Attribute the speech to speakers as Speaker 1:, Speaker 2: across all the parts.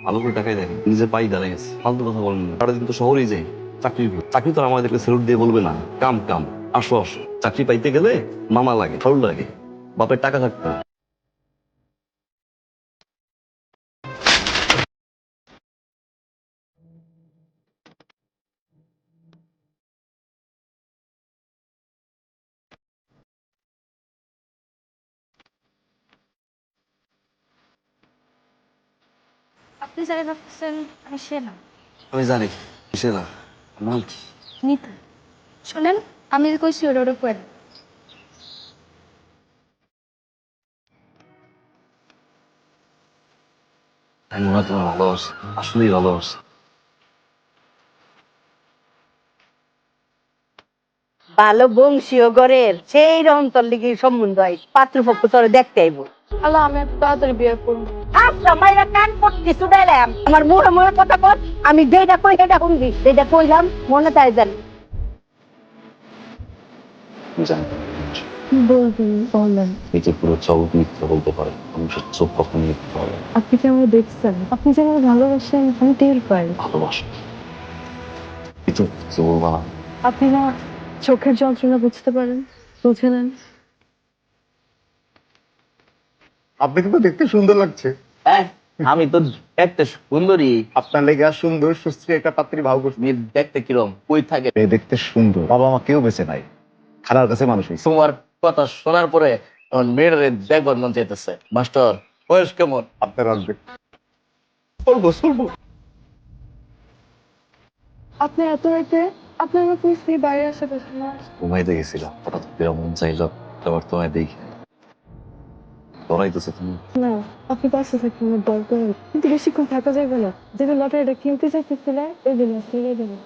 Speaker 1: ভালো করে টাকাই দেখেন, নিজের পাই দাঁড়াই গেছে। ফালতু কথা বলেন না। সারাদিন তো শহরেই যাই, চাকরি চাকরি তো আর আমাদেরকে স্যালুট দিয়ে বলবে না, কাম কাম, আসো আসো। চাকরি পাইতে গেলে মামা লাগে, ফাউল লাগে, বাপের টাকা থাকতে হয়।
Speaker 2: আপনি যারা ভাবতেছেন আমি সে না।
Speaker 1: আমি জানি কিসে না, নাম কি?
Speaker 2: নিতু, শোনেন, আমি যে কইছি ওটা ওটা করেন।
Speaker 1: আমি মনে হয় তোমার ভালোবাসি, আসলেই ভালোবাসি।
Speaker 3: ভালো বংশীয় ঘরের সেই অন্তর লিগে সম্বন্ধ হয়, পাত্রপক্ষ তোরে দেখতে আইব।
Speaker 2: আল্লাহ, আমি এত তাড়াতাড়ি বিয়ে করবো?
Speaker 3: আচ্ছা মাইরা কান পড়তে শুনাইলাম, আমার মুখে মুখে কথা কর। আমি যেটা কই সেটা শুনবি, যেটা কইলাম মনে তাই জানি।
Speaker 1: জানি
Speaker 2: বলবেন বলেন।
Speaker 1: এই যে পুরো জগৎ মিথ্যা বলতে পারে, মানুষের চোখ কখনো মিথ্যা পারে না।
Speaker 2: আপনি যে আমার দেখছেন, আপনি যে আমার ভালোবাসেন আমি টের পাই।
Speaker 1: ভালোবাসা কিন্তু কিছু বলবা না।
Speaker 2: আপনি না চোখের যন্ত্রণা বুঝতে পারেন, বুঝে নেন।
Speaker 4: আপনাকে তো দেখতে সুন্দর লাগছে।
Speaker 5: আমি তো একটা সুন্দরী।
Speaker 4: আপনার লেগে সুন্দর সুশ্রী একটা পাত্রী ভাও করছে।
Speaker 5: মেয়ে দেখতে কিরম, কই থাকে?
Speaker 4: মেয়ে দেখতে সুন্দর, বাবা মা কেউ বেঁচে নাই, খালার কাছে মানুষ হয়েছে।
Speaker 5: তোমার কথা শোনার পরে আমার মেয়েটারে দেখবার মন চাইতেছে। মাস্টার, বয়স কেমন?
Speaker 4: আপনার আসবে বলবো
Speaker 2: আপনি এত রাতে আপনি আমার প্লিজ বাইরে আসা কথা না।
Speaker 1: ঘুমাইতে গেছিলাম, হঠাৎ করে মন চাইলো আবার তোমায় দেখি। ডরাইতেছে তুমি?
Speaker 2: না, আপনি পাশে থাকতে আমার দরকার, কিন্তু বেশিক্ষণ থাকা যাবে না। যেদিন লটারিটা কিনতে চাইতেছিলে ওই দিন ফিরে দেবো।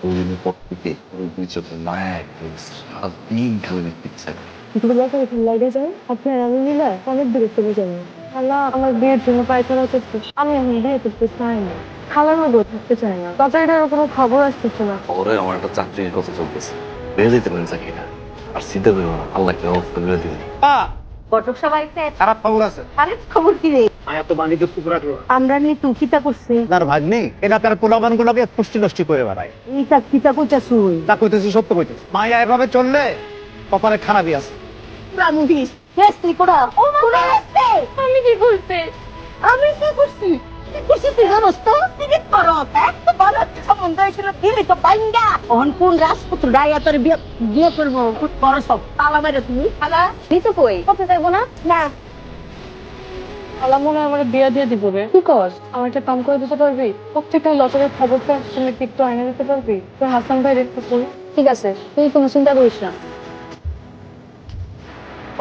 Speaker 1: ওই দিনের পর থেকে ওই দুই চোখের মায়ায় সারাদিন খেলে দেখতে ইচ্ছা করে।
Speaker 2: কিন্তু লটারি লাগে যায় আপনার আমি মিলে অনেক দূরে চলে যাবো। খালা আমার বিয়ের জন্য পায়তারা করতে, আমি এখন বিয়ে করতে চাই না। খালার মধ্যেও থাকতে চাই না। লটারিটার কোনো খবর আসতেছে না।
Speaker 1: পরে আমার একটা চাকরির কথা চলতেছে, বেড়ে যেতে পারি চাকরিটা। আর চিন্তা করবো না, আল্লাহ একটা ব্যবস্থা করে দিবে।
Speaker 3: ঘটক সবাইতে
Speaker 4: খারাপ খবর আছে।
Speaker 3: আরে খবর কি রে?
Speaker 4: আয়া তো বাণিজ্য খুব রাখলো।
Speaker 3: আমরা নিয়ে তুই কিতা করছিস?
Speaker 4: আপনার ভাগ্নি এটা তার পোলাবান গুলাকে পুষ্টি নষ্টি করে বেড়ায়।
Speaker 3: এইটা কিতা কইতাছ তুই?
Speaker 4: তা কইতেছি সত্য কইতেছি, মায়া এভাবে চললে কপালে খারাপই আছে।
Speaker 3: প্রাণবিস হেস্তি কোড়া ও কোড়া হেস্তি।
Speaker 2: আমি কি করতে?
Speaker 3: আমি কি করছি? কি করছি তুই জানোস তো? তুই কি করো? এত ভালো একটা সম্বন্ধ হয়েছিল, দিলি তো বাইঙ্গা। অহন কোন রাজপুত্র ডাইয়া তোর বিয়ে করবো? বড় সব তালা মেরে তুমি।
Speaker 2: খালা দিতে কই করতে চাইবো না।
Speaker 3: না
Speaker 2: খালা মনে হয় আমার বিয়ে দিয়ে দিব রে। কি কর? আমার একটা কাম করে দিতে পারবি? প্রত্যেকটা লটারির খবরটা আসলে একটু আইনে দিতে পারবি? তোর হাসান ভাই দেখতে করি। ঠিক আছে, তুই কোনো চিন্তা করিস না।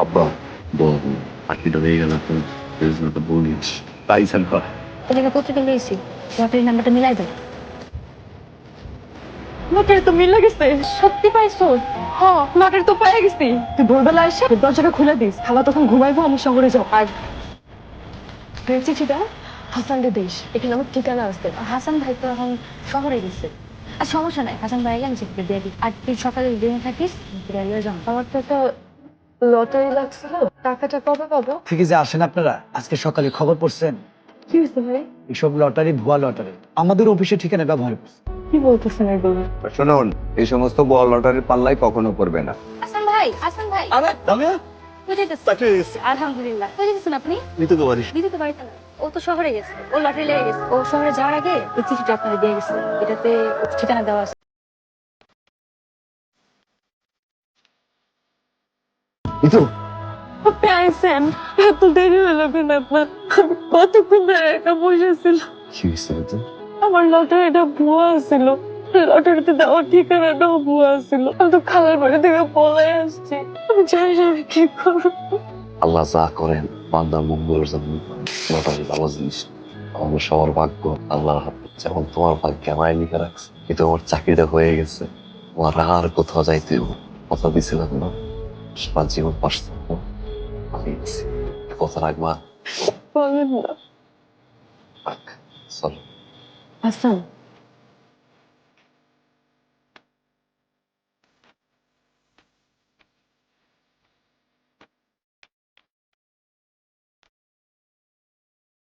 Speaker 1: আব্বা বল, চাকরিটা হয়ে গেল তো একটা বলিস তাই স্যার।
Speaker 2: এদিকে পত্রিকা লিয়েছি, লটারির নাম্বারটা মিলাই দেয়। লটারি তো মিলে গেছে। সত্যি পাইছো? হ্যাঁ, লটারি তো পেয়ে গেছি। তুই ভোরবেলা এসে দরজাটা খুলে দিস, খালা তখন ঘুমাইবো, আমি শহরে যাও। আর চিঠিটা হাসানকে দিস, এখানে আমার ঠিকানা আছে। হাসান ভাই তো এখন শহরে গেছে। আর সমস্যা নাই, হাসান ভাই আমি চিঠিটা দিয়ে দিই। আর তুই সকালে জেনে থাকিস যাও। আমার তো একটা লটারি লাগছিল, টাকাটা কবে পাবো?
Speaker 6: থেকে যে আসেন আপনারা, আজকে সকালে খবর পড়ছেন
Speaker 2: কি হয়েছে ভাই?
Speaker 6: এইসব লটারি ভুয়া লটারি আমাদের অফিসে ঠিকানা ব্যবহার করছে।
Speaker 2: কি বলতেছেন এগুলো?
Speaker 7: শুনুন, এই সমস্ত বড় লটারির পাল্লাই কখনো করবে না।
Speaker 2: হাসান ভাই, হাসান ভাই,
Speaker 1: আরে দামিয়া চাকরি হয়ে গেছে।
Speaker 2: আলহামদুলিল্লাহ। কোথায় গেছেন আপনি?
Speaker 1: নিতে তো পারিস।
Speaker 2: দিদি তো বাড়িতে না, ও তো শহরে গেছে, ও লটারি লেগে গেছে। ও শহরে যাওয়ার আগে এই চিঠিটা আপনাকে দিয়ে গেছে, এটাতে ওর ঠিকানা দেওয়া আছে।
Speaker 1: নিতু,
Speaker 2: আপনি আইসেন, এত দেরি হলো কেন আপনার? আমি কতক্ষণ ধরে একা বসেছিলাম।
Speaker 1: কি হয়েছে নিতু?
Speaker 2: আমার লটারিটা ভুয়া ছিল, লটারিতে দেওয়ার ঠিকানাটাও ভুয়া ছিল। আমি তো খালার বাড়ি থেকে পলাই আসছি, আমি জানি না আমি কি করবো।
Speaker 1: আল্লাহ যা করেন বান্দার মঙ্গলের জন্য। লটারি ভালো জিনিস, আমাদের সবার ভাগ্য আল্লাহর হাতে। যেমন তোমার ভাগ্যে আমায় লিখে রাখছে, কিন্তু আমার চাকরিটা হয়ে গেছে। আমার আর কোথাও যাইতে কথা দিছিলাম না, সারা জীবন পাশ থাকবো। আমি গেছি, কথা রাখবা।
Speaker 2: বলেন না।
Speaker 1: চলো।
Speaker 2: হাসান,